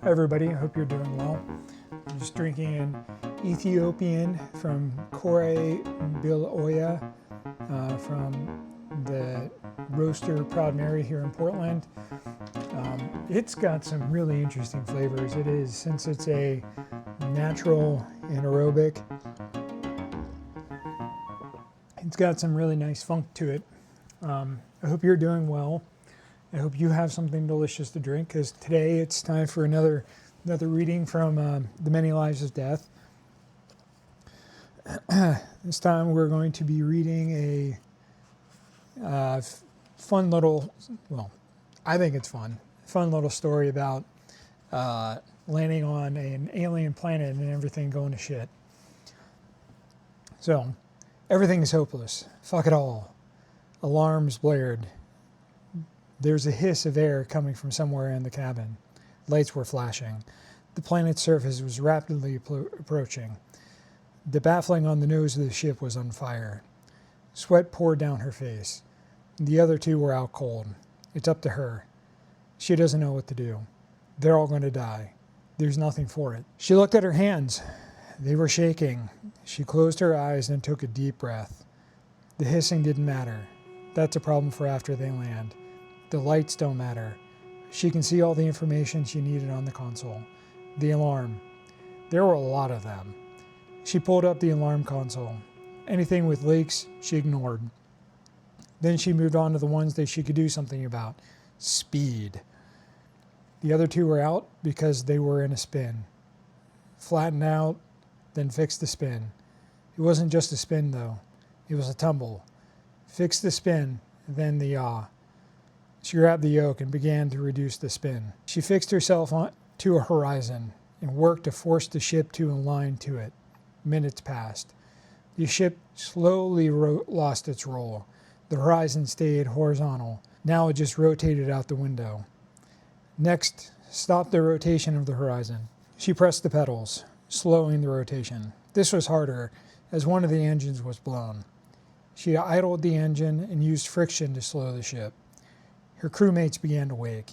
Hi everybody, I hope you're doing well. I'm just drinking an Ethiopian from Kore Biloya from the roaster Proud Mary here in Portland. It's got some really interesting flavors. It is, since it's a natural anaerobic, it's got some really nice funk to it. I hope you're doing well. I hope you have something delicious to drink, because today it's time for another reading from The Many Lives of Death. This time we're going to be reading a fun little, well, I think it's fun little story about landing on an alien planet and everything going to shit. So, everything is hopeless. Fuck it all. Alarms blared. There's a hiss of air coming from somewhere in the cabin. Lights were flashing. The planet's surface was rapidly approaching. The baffling on the nose of the ship was on fire. Sweat poured down her face. The other two were out cold. It's up to her. She doesn't know what to do. They're all going to die. There's nothing for it. She looked at her hands. They were shaking. She closed her eyes and took a deep breath. The hissing didn't matter. That's a problem for after they land. The lights don't matter. She can see all the information she needed on the console. The alarm. There were a lot of them. She pulled up the alarm console. Anything with leaks, she ignored. Then she moved on to the ones that she could do something about. Speed. The other two were out because they were in a spin. Flatten out, then fix the spin. It wasn't just a spin though. It was a tumble. Fix the spin, then the yaw. She grabbed the yoke and began to reduce the spin. She fixed herself to a horizon and worked to force the ship to align to it. Minutes passed. The ship slowly lost its roll. The horizon stayed horizontal. Now it just rotated out the window. Next, stop the rotation of the horizon. She pressed the pedals, slowing the rotation. This was harder, as one of the engines was blown. She idled the engine and used friction to slow the ship. Her crewmates began to wake.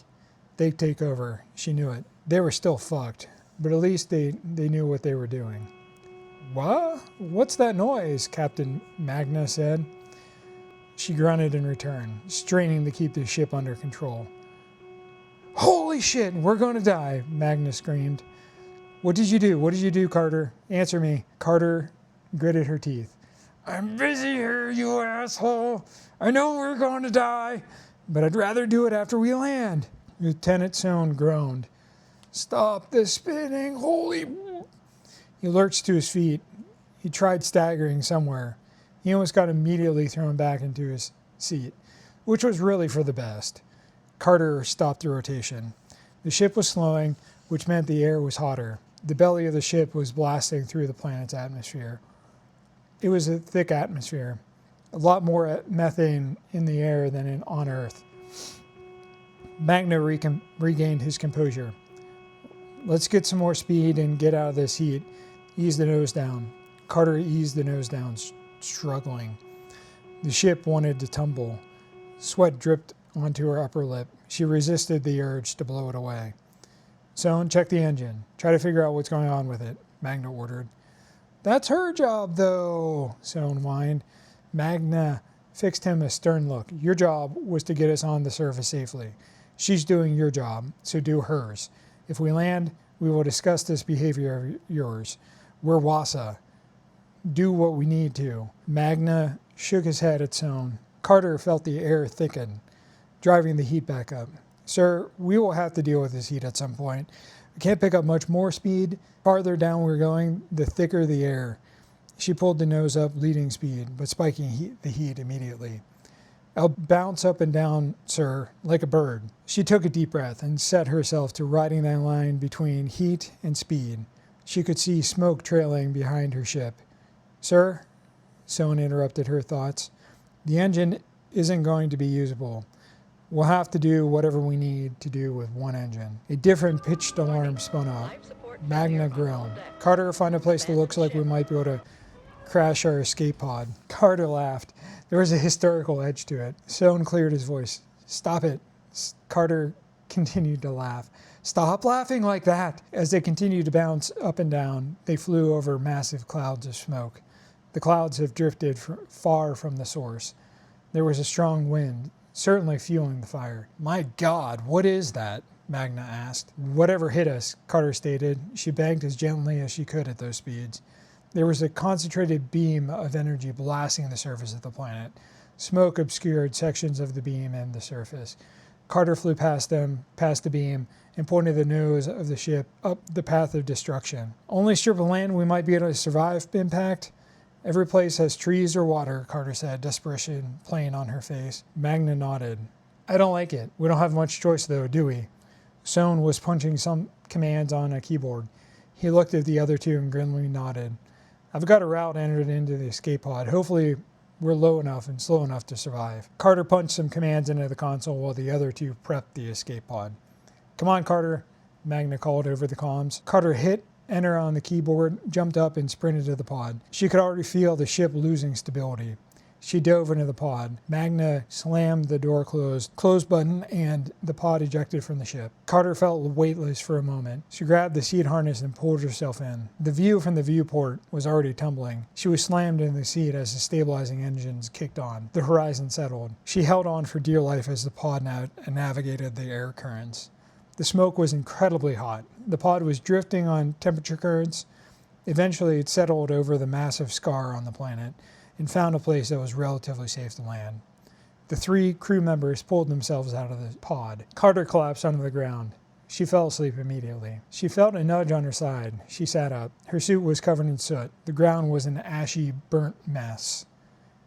They'd take over. She knew it. They were still fucked, but at least they knew what they were doing. What? What's that noise? Captain Magna said. She grunted in return, straining to keep the ship under control. Holy shit, we're going to die, Magna screamed. What did you do? What did you do, Carter? Answer me. Carter gritted her teeth. I'm busy here, you asshole. I know we're going to die, but I'd rather do it after we land. Lieutenant Sohn groaned. Stop the spinning, holy... He lurched to his feet. He tried staggering somewhere. He almost got immediately thrown back into his seat, which was really for the best. Carter stopped the rotation. The ship was slowing, which meant the air was hotter. The belly of the ship was blasting through the planet's atmosphere. It was a thick atmosphere. A lot more methane in the air than on Earth. Magna regained his composure. Let's get some more speed and get out of this heat. Ease the nose down. Carter eased the nose down, struggling. The ship wanted to tumble. Sweat dripped onto her upper lip. She resisted the urge to blow it away. Sohn, check the engine. Try to figure out what's going on with it, Magna ordered. That's her job, though, Sohn whined. Magna fixed him a stern look. Your job was to get us on the surface safely. She's doing your job, so do hers. If we land, we will discuss this behavior of yours. We're WASA. Do what we need to. Magna shook his head at Sohn. Carter felt the air thicken, driving the heat back up. Sir, we will have to deal with this heat at some point. We can't pick up much more speed. Farther down we're going, the thicker the air. She pulled the nose up, leading speed, but spiking the heat immediately. I'll bounce up and down, sir, like a bird. She took a deep breath and set herself to riding that line between heat and speed. She could see smoke trailing behind her ship. Sir, Sohn interrupted her thoughts, the engine isn't going to be usable. We'll have to do whatever we need to do with one engine. A different pitched alarm spun up. Magna groaned. Carter, find a place that looks like we might be able to crash our escape pod. Carter laughed. There was a hysterical edge to it. Soane cleared his voice. "Stop it." Carter continued to laugh. "Stop laughing like that." As they continued to bounce up and down, they flew over massive clouds of smoke. The clouds have drifted far from the source. There was a strong wind, certainly fueling the fire. "My God, what is that?" Magna asked. "Whatever hit us," Carter stated. She banked as gently as she could at those speeds. There was a concentrated beam of energy blasting the surface of the planet. Smoke obscured sections of the beam and the surface. Carter flew past them, past the beam, and pointed the nose of the ship up the path of destruction. "Only strip of land we might be able to survive impact? Every place has trees or water," Carter said, desperation playing on her face. Magna nodded. "I don't like it. We don't have much choice, though, do we?" Soane was punching some commands on a keyboard. He looked at the other two and grimly nodded. "I've got a route entered into the escape pod. Hopefully we're low enough and slow enough to survive." Carter punched some commands into the console while the other two prepped the escape pod. "Come on, Carter," Magna called over the comms. Carter hit enter on the keyboard, jumped up, and sprinted to the pod. She could already feel the ship losing stability. She dove into the pod. Magna slammed the door close button, and the pod ejected from the ship. Carter felt weightless for a moment. She grabbed the seat harness and pulled herself in. The view from the viewport was already tumbling. She was slammed in the seat as the stabilizing engines kicked on. The horizon settled. She held on for dear life as the pod navigated the air currents. The smoke was incredibly hot. The pod was drifting on temperature currents. Eventually, it settled over the massive scar on the planet and found a place that was relatively safe to land. The three crew members pulled themselves out of the pod. Carter collapsed onto the ground. She fell asleep immediately. She felt a nudge on her side. She sat up. Her suit was covered in soot. The ground was an ashy, burnt mess.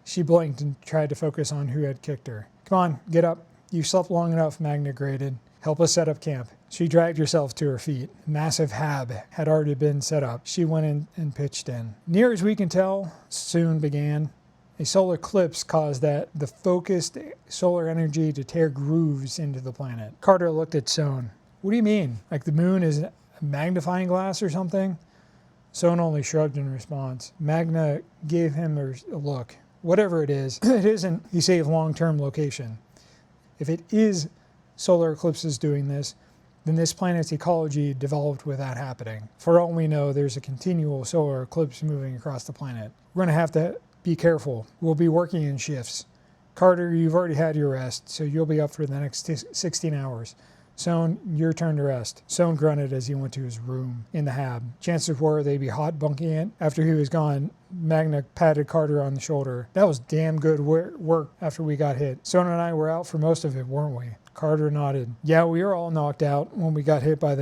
She blinked and tried to focus on who had kicked her. "Come on, get up. You slept long enough," Magna grated. "Help us set up camp." She dragged herself to her feet. A massive hab had already been set up. She went in and pitched in. "Near as we can tell," Soane began, "a solar eclipse caused the focused solar energy to tear grooves into the planet." Carter looked at Soane. "What do you mean? Like the moon is a magnifying glass or something?" Soane only shrugged in response. Magna gave him a look. "Whatever it is, it isn't a safe long-term location. If it is solar eclipses doing this, then this planet's ecology developed with that happening. For all we know, there's a continual solar eclipse moving across the planet. We're going to have to be careful. We'll be working in shifts. Carter, you've already had your rest, so you'll be up for the next 16 hours. Soane, your turn to rest." Soane grunted as he went to his room in the hab. Chances were they'd be hot bunking it. After he was gone, Magna patted Carter on the shoulder. "That was damn good work after we got hit. Soane and I were out for most of it, weren't we?" Carter nodded. "Yeah, we were all knocked out when we got hit by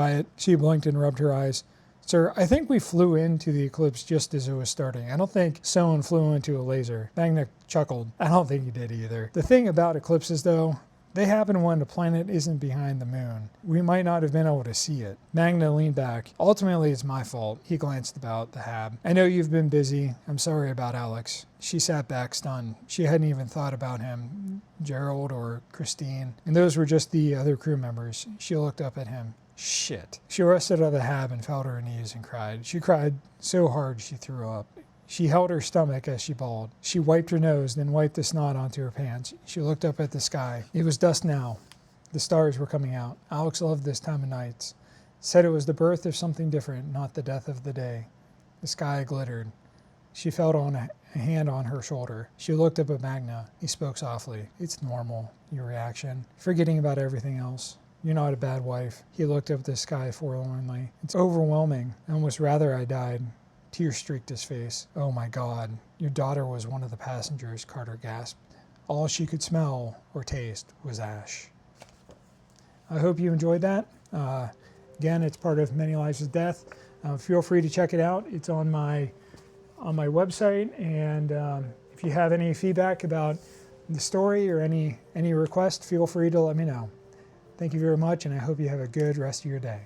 it." She blinked and rubbed her eyes. "Sir, I think we flew into the eclipse just as it was starting. I don't think Soane flew into a laser." Magna chuckled. "I don't think he did either. The thing about eclipses, though, they happen when the planet isn't behind the moon. We might not have been able to see it." Magna leaned back. "Ultimately, it's my fault." He glanced about the hab. "I know you've been busy. I'm sorry about Alex." She sat back stunned. She hadn't even thought about him, Gerald or Christine, and those were just the other crew members. She looked up at him. Shit. She rested on the hab and fell to her knees and cried. She cried so hard she threw up. She held her stomach as she bawled. She wiped her nose, then wiped the snot onto her pants. She looked up at the sky. It was dusk now. The stars were coming out. Alex loved this time of night. Said it was the birth of something different, not the death of the day. The sky glittered. She felt a hand on her shoulder. She looked up at Magna. He spoke softly. "It's normal, your reaction. Forgetting about everything else. You're not a bad wife." He looked up at the sky forlornly. "It's overwhelming. I almost rather I died." Tears streaked his face. "Oh my God, your daughter was one of the passengers," Carter gasped. All she could smell or taste was ash. I hope you enjoyed that. Again, it's part of Many Lives of Death. Feel free to check it out. It's on my website, and if you have any feedback about the story or any request, feel free to let me know. Thank you very much, and I hope you have a good rest of your day.